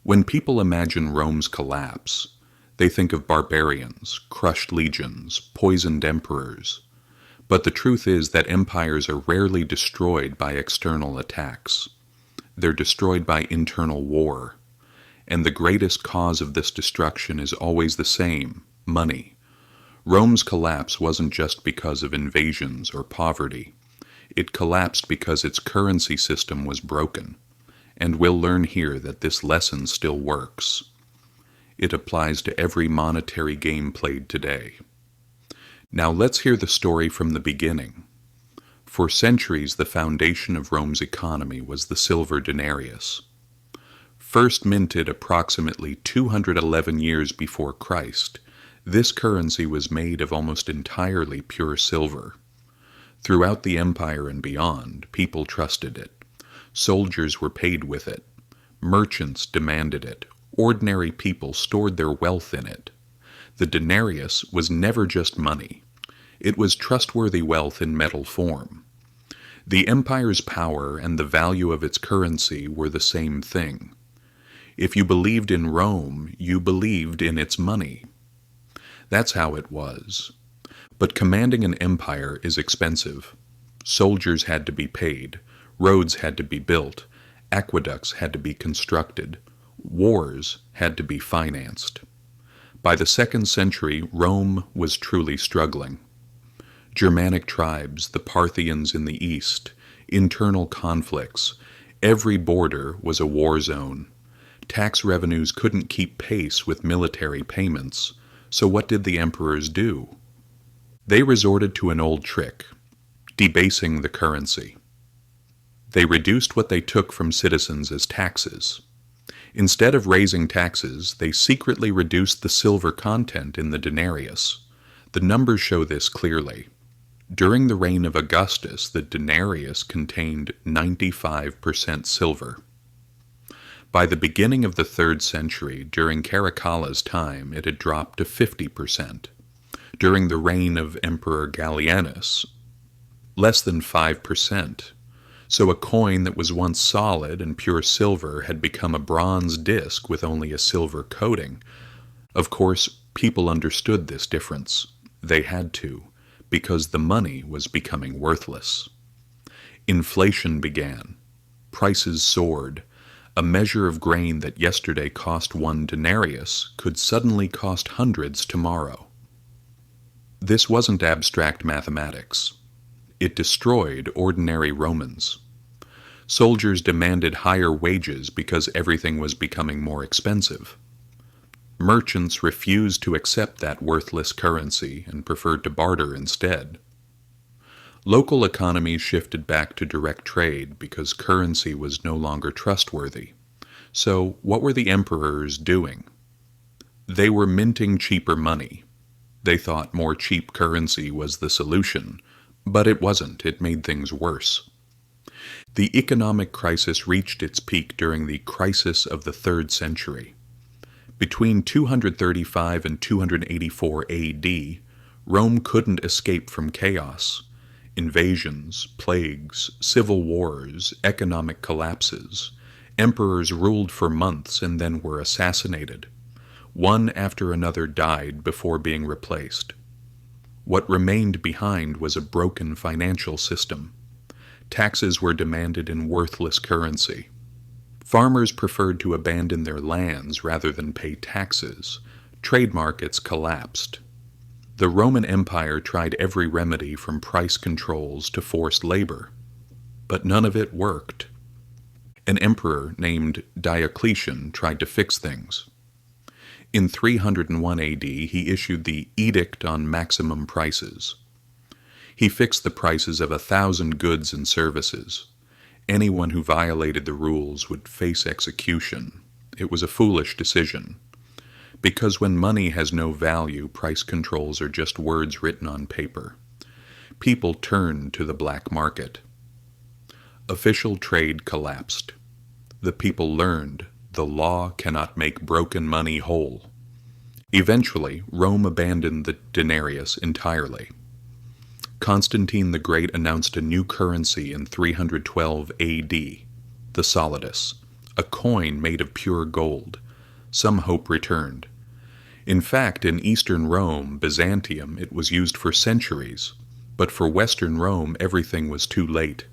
When people imagine Rome's collapse, they think of barbarians, crushed legions, poisoned emperors. But the truth is that empires are rarely destroyed by external attacks. They're destroyed by internal war. And the greatest cause of this destruction is always the same: money. Rome's collapse wasn't just because of invasions or poverty. It collapsed because its currency system was broken. And we'll learn here that this lesson still works. It applies to every monetary game played today. Now let's hear the story from the beginning. For centuries, the foundation of Rome's economy was the silver denarius. First minted approximately 211 years before Christ, this currency was made of almost entirely pure silver. Throughout the empire and beyond, people trusted it. Soldiers were paid with it. Merchants demanded it. Ordinary people stored their wealth in it. The denarius was never just money. It was trustworthy wealth in metal form. The empire's power and the value of its currency were the same thing. If you believed in Rome, you believed in its money. That's how it was. But commanding an empire is expensive. Soldiers had to be paid. Roads had to be built. Aqueducts had to be constructed. Wars had to be financed. By the 2nd century, Rome was truly struggling. Germanic tribes, the Parthians in the east, internal conflicts, every border was a war zone. Tax revenues couldn't keep pace with military payments, so what did the emperors do? They resorted to an old trick: debasing the currency. They reduced what they took from citizens as taxes. Instead of raising taxes, they secretly reduced the silver content in the denarius. The numbers show this clearly. During the reign of Augustus, the denarius contained 95% silver. By the beginning of the 3rd century, during Caracalla's time, it had dropped to 50%. During the reign of Emperor Gallienus, less than 5%. So a coin that was once solid and pure silver had become a bronze disc with only a silver coating. Of course, people understood this difference. They had to, because the money was becoming worthless. Inflation began. Prices soared. A measure of grain that yesterday cost 1 denarius could suddenly cost hundreds tomorrow. This wasn't abstract mathematics. It destroyed ordinary Romans. Soldiers demanded higher wages because everything was becoming more expensive. Merchants refused to accept that worthless currency and preferred to barter instead. Local economies shifted back to direct trade because currency was no longer trustworthy. So, what were the emperors doing? They were minting cheaper money. They thought more cheap currency was the solution, but it wasn't. It made things worse. The economic crisis reached its peak during the crisis of the 3rd century. Between 235 and 284 AD, Rome couldn't escape from chaos. Invasions, plagues, civil wars, economic collapses. Emperors ruled for months and then were assassinated. One after another died before being replaced. What remained behind was a broken financial system. Taxes were demanded in worthless currency. Farmers preferred to abandon their lands rather than pay taxes. Trade markets collapsed. The Roman Empire tried every remedy from price controls to forced labor, but none of it worked. An emperor named Diocletian tried to fix things. In 301 AD, he issued the Edict on Maximum Prices. He fixed the prices of 1,000 goods and services. Anyone who violated the rules would face execution. It was a foolish decision. Because when money has no value, price controls are just words written on paper. People turned to the black market. Official trade collapsed. The people learned the law cannot make broken money whole. Eventually, Rome abandoned the denarius entirely. Constantine the Great announced a new currency in 312 AD, the solidus, a coin made of pure gold. Some hope returned. In fact, in Eastern Rome, Byzantium, it was used for centuries, but for Western Rome everything was too late.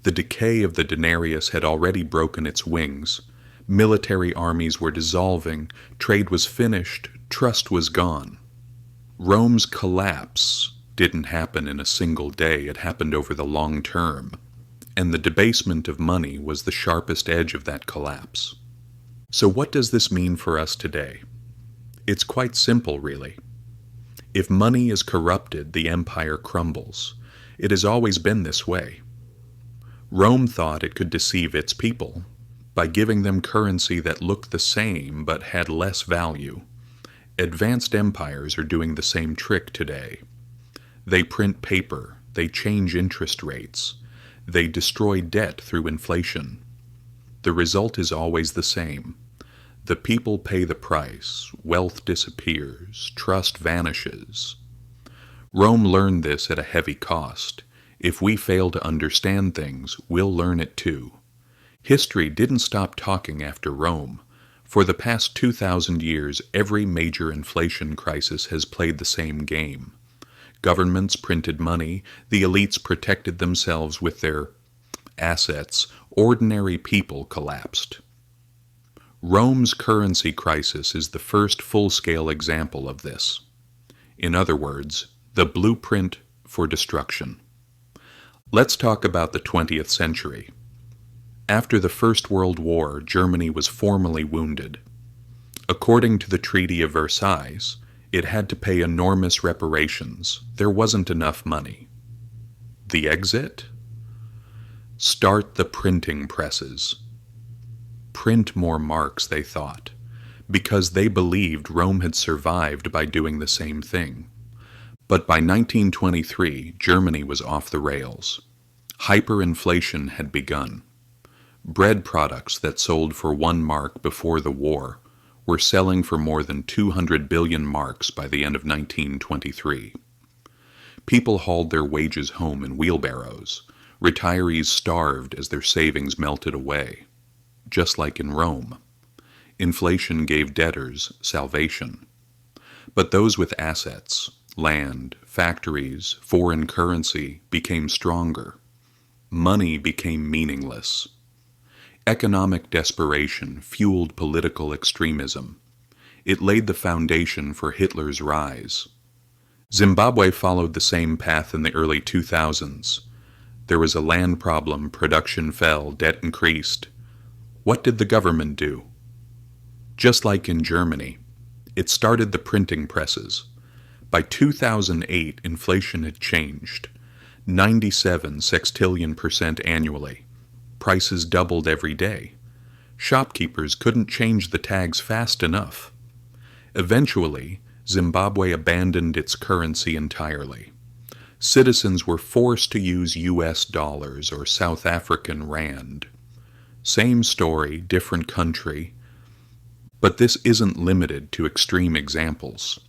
The decay of the denarius had already broken its wings. Military armies were dissolving, trade was finished, trust was gone. Rome's collapse didn't happen in a single day, it happened over the long term, and the debasement of money was the sharpest edge of that collapse. So what does this mean for us today? It's quite simple, really. If money is corrupted, the empire crumbles. It has always been this way. Rome thought it could deceive its people by giving them currency that looked the same but had less value. Advanced empires are doing the same trick today. They print paper, they change interest rates, they destroy debt through inflation. The result is always the same. The people pay the price, wealth disappears, trust vanishes. Rome learned this at a heavy cost. If we fail to understand things, we'll learn it too. History didn't stop talking after Rome. For the past 2,000 years, every major inflation crisis has played the same game. Governments printed money, the elites protected themselves with their assets, ordinary people collapsed. Rome's currency crisis is the first full-scale example of this. In other words, the blueprint for destruction. Let's talk about the 20th century. After the First World War, Germany was formally wounded. According to the Treaty of Versailles, it had to pay enormous reparations. There wasn't enough money. The exit? Start the printing presses. Print more marks, they thought, because they believed Rome had survived by doing the same thing. But by 1923, Germany was off the rails. Hyperinflation had begun. Bread products that sold for 1 mark before the war were selling for more than 200 billion marks by the end of 1923. People hauled their wages home in wheelbarrows. Retirees starved as their savings melted away. Just like in Rome. Inflation gave debtors salvation. But those with assets, land, factories, foreign currency became stronger. Money became meaningless. Economic desperation fueled political extremism. It laid the foundation for Hitler's rise. Zimbabwe followed the same path in the early 2000s. There was a land problem, production fell, debt increased. What did the government do? Just like in Germany, it started the printing presses. By 2008, inflation had changed. 97 sextillion% annually. Prices doubled every day. Shopkeepers couldn't change the tags fast enough. Eventually, Zimbabwe abandoned its currency entirely. Citizens were forced to use US dollars or South African rand. Same story, different country. But this isn't limited to extreme examples.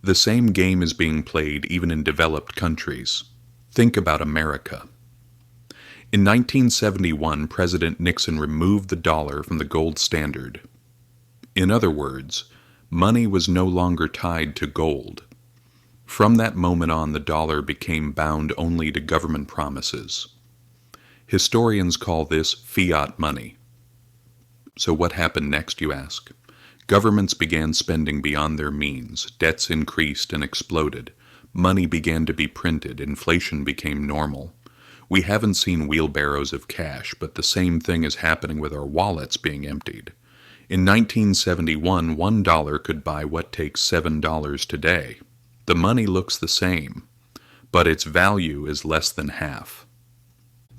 The same game is being played even in developed countries. Think about America. In 1971, President Nixon removed the dollar from the gold standard. In other words, money was no longer tied to gold. From that moment on, the dollar became bound only to government promises. Historians call this fiat money. So what happened next, you ask? Governments began spending beyond their means, debts increased and exploded, money began to be printed, inflation became normal. We haven't seen wheelbarrows of cash, but the same thing is happening with our wallets being emptied. In 1971, $1 could buy what takes $7 today. The money looks the same, but its value is less than half.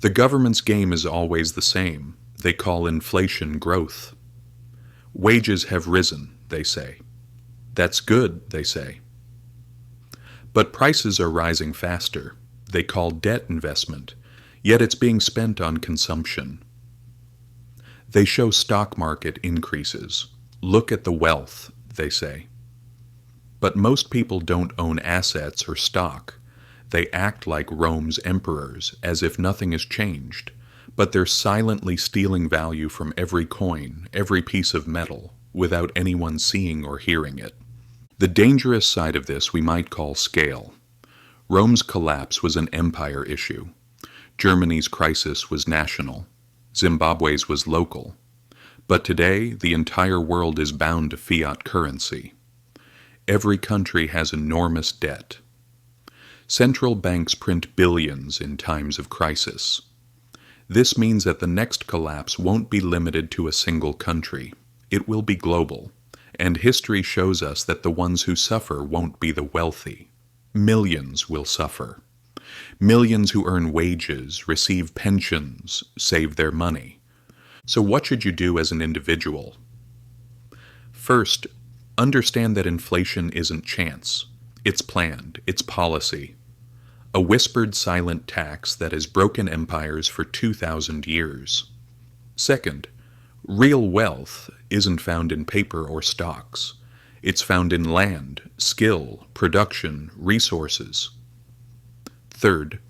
The government's game is always the same. They call inflation growth. Wages have risen, they say. That's good, they say. But prices are rising faster. They call debt investment, yet it's being spent on consumption. They show stock market increases. Look at the wealth, they say. But most people don't own assets or stock. They act like Rome's emperors, as if nothing has changed. but they're silently stealing value from every coin, every piece of metal, without anyone seeing or hearing it. The dangerous side of this we might call scale. Rome's collapse was an empire issue. Germany's crisis was national. Zimbabwe's was local. But today, the entire world is bound to fiat currency. Every country has enormous debt. Central banks print billions in times of crisis. This means that the next collapse won't be limited to a single country. It will be global, and history shows us that the ones who suffer won't be the wealthy. Millions will suffer. Millions who earn wages, receive pensions, save their money. So what should you do as an individual? First, understand that inflation isn't chance. It's planned. It's policy. A whispered silent tax that has broken empires for 2,000 years. Second, real wealth isn't found in paper or stocks. It's found in land, skill, production, resources. Third,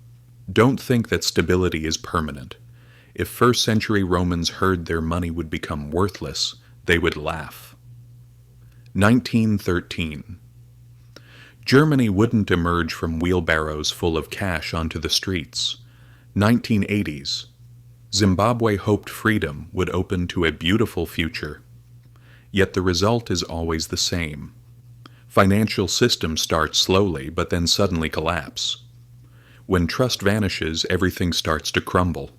don't think that stability is permanent. If first-century Romans heard their money would become worthless, they would laugh. 1913. Germany wouldn't emerge from wheelbarrows full of cash onto the streets. 1980s. Zimbabwe hoped freedom would open to a beautiful future. Yet the result is always the same. Financial systems start slowly, but then suddenly collapse. When trust vanishes, everything starts to crumble.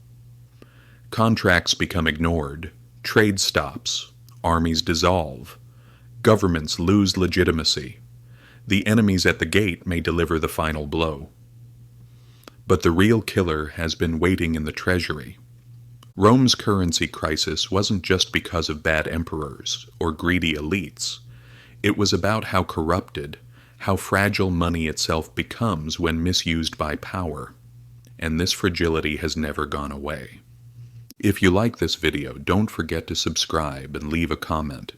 Contracts become ignored, trade stops, armies dissolve, governments lose legitimacy. The enemies at the gate may deliver the final blow. But the real killer has been waiting in the treasury. Rome's currency crisis wasn't just because of bad emperors or greedy elites. It was about how corrupted, how fragile money itself becomes when misused by power. And this fragility has never gone away. If you like this video, don't forget to subscribe and leave a comment.